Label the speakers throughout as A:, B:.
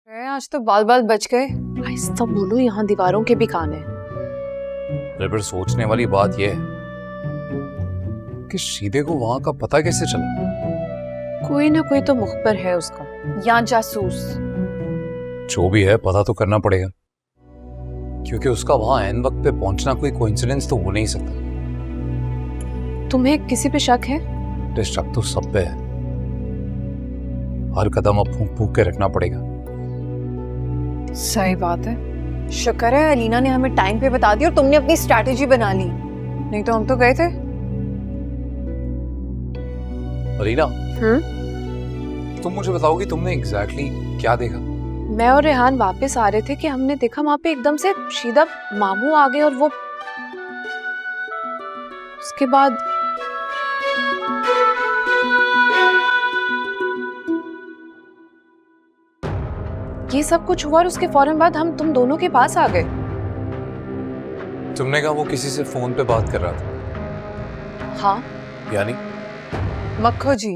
A: आज तो बाल बाल बच गए।
B: आहिस्ता बोलो, यहाँ दीवारों के भी कान है।
C: पर सोचने वाली बात यह है कि शीदे को वहां का पता कैसे चला?
B: कोई ना कोई तो मुखबर है उसका,
A: या जासूस।
C: जो भी है पता तो करना पड़ेगा, क्योंकि उसका वहां एन वक्त पे पहुंचना कोई कोइंसिडेंस तो हो नहीं सकता।
B: तुम्हें किसी पे शक है?
C: शक तो सब पे है। हर कदम अब फूंक फूंक के रखना पड़ेगा।
A: सही बात है। शुक्र है अलीना ने हमें टाइम पे बता दिया और तुमने अपनी स्ट्रैटेजी बना ली, नहीं तो हम तो गए थे।
C: अलीना, तुम मुझे बताओगी तुमने एग्जैक्टली क्या देखा?
B: मैं और रेहान वापस आ रहे थे कि हमने देखा वहां पे एकदम से शीदा मामू आ गए और वो उसके बाद ये सब कुछ हुआ और उसके फौरन बाद हम तुम दोनों के पास आ गए।
C: तुमने कहा वो किसी से फोन पे बात कर रहा था?
B: हाँ।
C: यानी
A: मक्खो जी।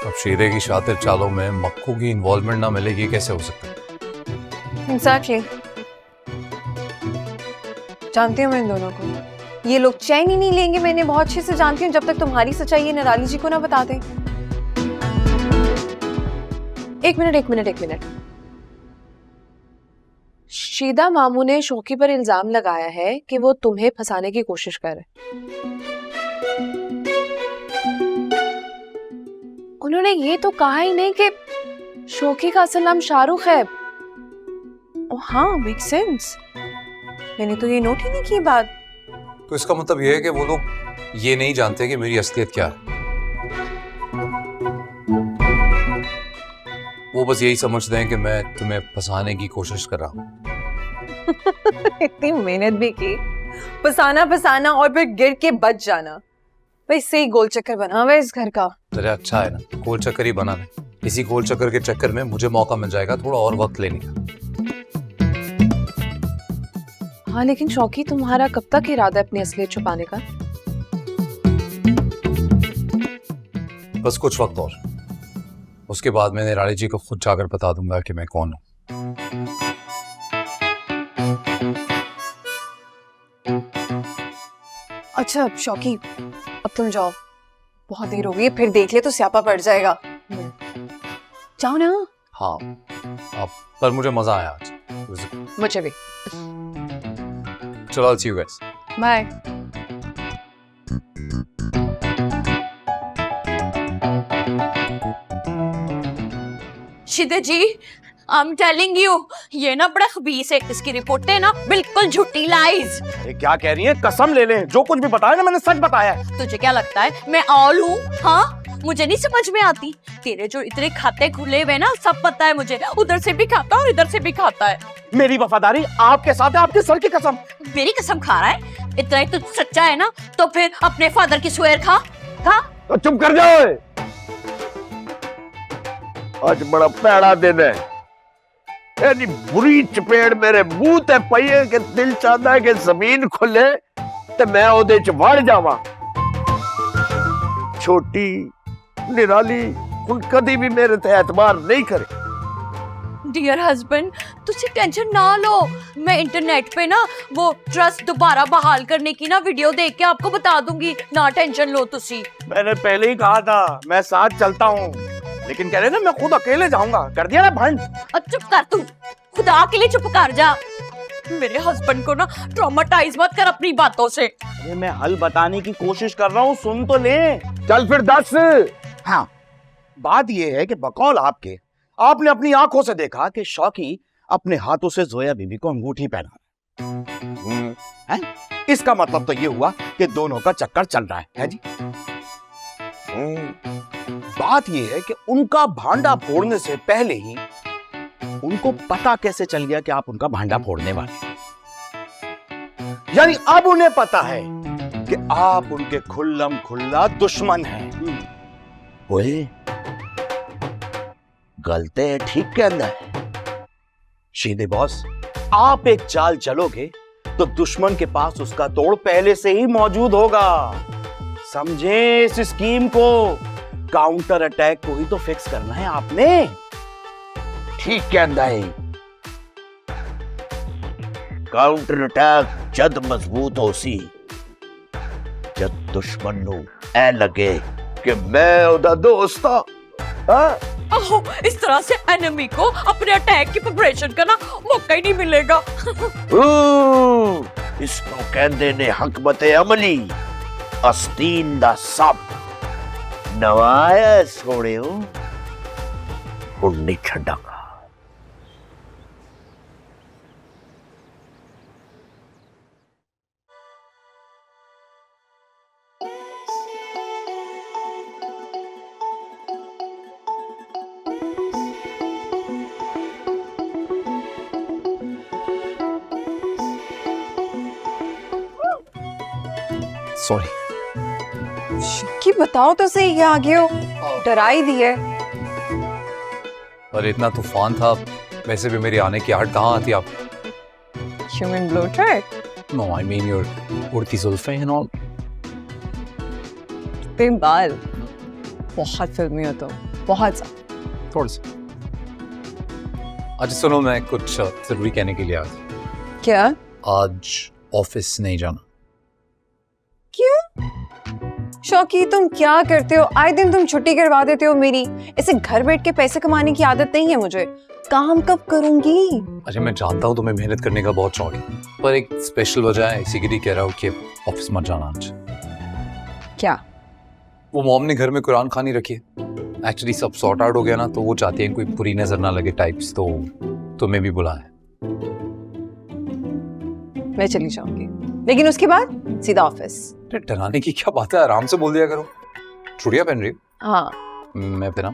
C: अब शीदे की शातिर चालों में मक्खू की इन्वॉल्वमेंट ना मिले, ये कैसे हो सकता है?
A: एग्जैक्टली। जानती हूँ मैं इन दोनों को, ये लोग चैन ही नहीं लेंगे। मैंने बहुत अच्छे से जानती हूँ जब तक तुम्हारी सच्चाई ये निराली जी को ना बता दे।
B: एक मिनट। शीदा मामू ने शौकी पर इल्जाम लगाया है कि वो तुम्हें फंसाने की कोशिश कर रहे। उन्होंने ये तो कहा ही नहीं कि शौकी का असल नाम शाहरुख है।
A: हाँ, मेक सेंस। मैंने तो ये नोट ही नहीं की बात।
C: तो इसका मतलब यह है कि वो लोग ये नहीं जानते कि मेरी असलियत क्या है। वो बस यही समझते हैं कि मैं तुम्हें फंसाने की कोशिश कर रहा हूँ।
A: इतनी मेहनत भी की, फसाना और फिर गिर के बच जाना। वैसे ही गोल चक्कर बना हुआ है इस घर का।
C: अरे अच्छा है ना, गोल चक्कर ही बना है। इसी गोल चक्कर के चक्कर में मुझे मौका मिल जाएगा थोड़ा और वक्त लेने का।
B: हाँ, लेकिन शौकी तुम्हारा कब तक इरादा है अपनी असलियत छुपाने का?
C: बस कुछ वक्त और, उसके बाद मैं निराली जी को खुद जाकर बता दूंगा कि मैं कौन हूं।
A: अच्छा शौकी, अब तुम जाओ, बहुत देर हो गई, फिर देख ले तो स्यापा पड़ जाएगा। जाओ ना।
C: हाँ, अब पर मुझे मजा आया आज।
B: मुझे भी।
C: चलो, I'll see you guys.
A: Bye.
D: Shinde ji, I am telling you, ये ना बड़ा खबीस है। इसकी रिपोर्टें ना बिल्कुल झूठी लाइज।
E: ये क्या कह रही है? कसम ले लें, जो कुछ भी बताया ना मैंने सच बताया है।
D: तुझे क्या लगता है मैं ऑल हूँ? हाँ, मुझे नहीं समझ में आती। तेरे जो इतने खाते खुले हुए ना, सब पता है मुझे। उधर से भी खाता और इधर से भी खाता है।
E: मेरी वफादारी आपके साथ है, आपके सर की कसम।
D: मेरी कसम खा रहा है? इतना ही तो सच्चा है ना, तो फिर अपने फादर की स्वेयर खा।
E: तो चुप कर जाओ। आज बड़ा पैड़ा दिन है। यानी बुरी चपेड़ मेरे मुंह ते पई है कि दिल चाहता है कि जमीन खुले ते मैं ओदे च वड़ जावां। छोटी निराली हुण कदी भी मेरे ते एतबार नहीं करे।
D: डियर हस्बैंड, तुझे टेंशन ना लो। मैं इंटरनेट पे ना वो ट्रस्ट दोबारा बहाल करने की ना वीडियो देख के आपको बता दूंगी। ना टेंशन लो तुसी।
E: मैंने पहले ही कहा था मैं साथ चलता हूँ, लेकिन कह रहे ना मैं खुद अकेले जाऊंगा। कर दिया ना भंड।
D: चुप कर तू, खुदा के लिए चुप कर जा। मेरे हस्बैंड को ना ट्रॉमाटाइज मत कर अपनी बातों से।
E: अरे मैं हल बताने की कोशिश कर रहा हूँ, सुन तो ले। चल फिर 10। हाँ, बात यह है कि बकौल आपने अपनी आंखों से देखा कि शौकी अपने हाथों से जोया बीबी को अंगूठी पहना है। इसका मतलब तो ये हुआ कि दोनों का चक्कर चल रहा है जी। बात यह है कि उनका भांडा फोड़ने से पहले ही उनको पता कैसे चल गया कि आप उनका भांडा फोड़ने वाले? यानी अब उन्हें पता है कि आप उनके खुल्लम खुल्ला दुश्मन हैं। ओए, गलते ठीक के अंदर है। शीदे बॉस, आप एक चाल चलोगे तो दुश्मन के पास उसका तोड़ पहले से ही मौजूद होगा। समझे इस स्कीम को, काउंटर अटैक को ही तो फिक्स करना है आपने। ठीक कहंदा है, काउंटर अटैक जद मजबूत हो सी जद दुश्मन नु ऐ लगे कि मैं ओदा दोस्त हां।
D: आहो, इस तरह से एनिमी को अपने अटैक की प्रिपरेशन करना मौका ही नहीं मिलेगा।
E: इसको कहंदे ने हकमत अमली, अस्तीन दा सप नवाया सोड़ियो हुण नहीं छड्डांगा।
C: सॉरी।
A: कि बताओ तो सही, ये आ गए हो, डरा ही दिए।
C: पर इतना तूफान था, वैसे भी मेरी आने की आहट कहाँ आती आप?
A: ह्यूमन ब्लोटर।
C: नो आई मीन योर उड़ती जुल्फें एंड ऑल।
A: बाल बहुत फिल्मी हो तो, बहुत ज्यादा।
C: थोड़ा सा। अच्छा सुनो, मैं कुछ जरूरी कहने के लिए आया था।
A: क्या?
C: आज ऑफिस नहीं जाना।
A: क्यों? शौकी तुम क्या करते हो? आए दिन तुम छुट्टी करवा देते हो मेरी। ऐसे घर बैठ के पैसे कमाने की आदत नहीं है मुझे। काम कब करूंगी?
C: अच्छा मैं जानता हूँ तुम्हें मेहनत करने का बहुत शौक है, पर एक स्पेशल वजह है, इसी के लिए कह रहा हूँ कि ऑफिस मत जाना आज।
A: क्या?
C: वो मॉम ने घर में कुरान खानी रखी है। एक्चुअली सब सॉर्ट आउट हो गया ना, तो वो चाहती हैं कोई बुरी नजर ना लगे टाइप्स, तो तुम्हें भी बुलाया।
A: मैं चली जाऊंगी, लेकिन उसके बाद सीधा ऑफिस।
C: डराने की क्या बात है, आराम से बोल दिया करो। चूड़ियां पहन रही हो?
A: हाँ।
C: मैं पहना।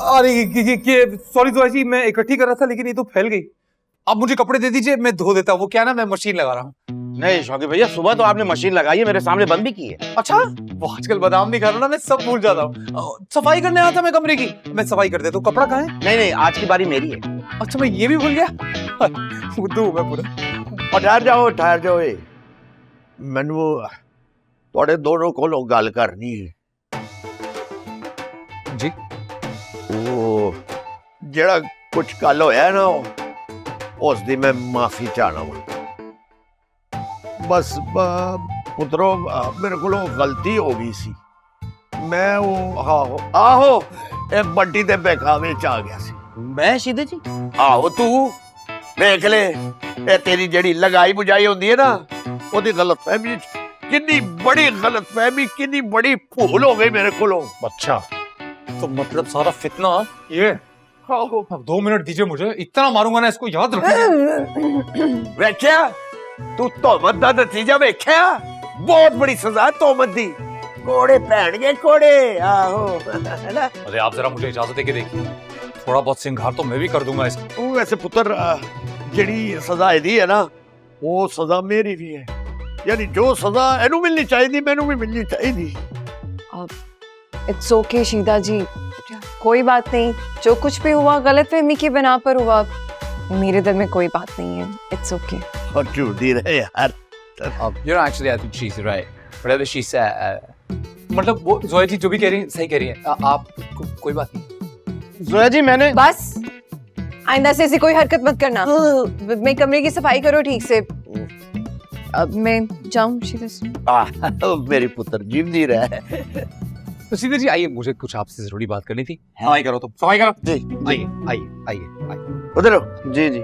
F: अरे सॉरी जोया जी, मैं इकट्ठी कर रहा था लेकिन ये तो फैल गई। आप मुझे कपड़े दे दीजिए, मैं धो देता हूँ। वो क्या ना, मैं मशीन लगा रहा हूँ।
E: नहीं शौकी भैया, सुबह तो आपने मशीन लगाई है, मेरे सामने बंद भी की है।
F: अच्छा, वो आजकल बादाम नहीं खा रहा ना, मैं सब भूल जाता हूँ। सफाई करने आया था मैं कमरे की, मैं सफाई कर देता हूँ। कपड़ा कहाँ है?
E: नहीं नहीं, आज की बारी मेरी है।
F: अच्छा मैं ये भी भूल गया। बुद्धू मैं पूरा।
E: और ठहर जाओ मैनू थोड़े दोनों को गल करनी है
C: जी।
E: वो जेड़ा कुछ कल होया ना, उस दी मैं माफी चाहना हूं। बस पुत्रो, मेरे को गलती हो गई सी। मैं वो आहो ए बड्डी दे बेखावे च आ गया सी।
F: मैं सीधे जी?
E: आहो तू देख ले, ए तेरी जेड़ी लगाई बुझाई होंदी है ना, ओदी गलतफहमी कितनी बड़ी गलतफहमी, कितनी बड़ी भूल हो गई मेरे को।
F: अच्छा तो मतलब सारा फितना ये। अब 2 मिनट दीजिए मुझे, इतना मारूंगा ना इसको, याद रखिए।
E: वेख्या तू तोहमत दा नतीजा वेख्या, बहुत बड़ी सजा तोहमत दी। कोड़े पहन गए कोड़े। आहो है ना।
C: अरे आप जरा मुझे इजाजत दे के देखिए, थोड़ा बहुत सिंगार तो मैं भी कर दूंगा इसको।
E: वैसे पुत्र, जेड़ी सजा दी है ना, वो सजा मेरी भी है। यानी जो सजा एनू मिलनी चाहिए मैनू भी मिलनी चाहिए।
A: इट्स ओके शीदा जी, कोई बात नहीं। जो कुछ भी हुआ गलतफहमी की बिना पर हुआ, मेरे दिल में कोई बात नहीं है। It's okay.
E: और झूठी रहे यार।
C: You know, actually, I think she's right. Whatever she said.
F: मतलब वो जोया जी जो भी कह रही है सही कह रही है। आप कोई बात नहीं।
E: जोया जी मैंने
A: बस आइंदा से ऐसी कोई हरकत मत करना। मैं कमरे की सफाई करो ठीक से। अब मैं जाऊं शीदा से?
E: मेरी पुत्र जीवनी रहे।
C: तो सीधे जी आइए, मुझे कुछ आपसे जरूरी बात करनी थी।
F: सफाई करो, तो सफाई करो
E: जी।
C: आइए आइए आइए आइए।
E: उधर जी जी।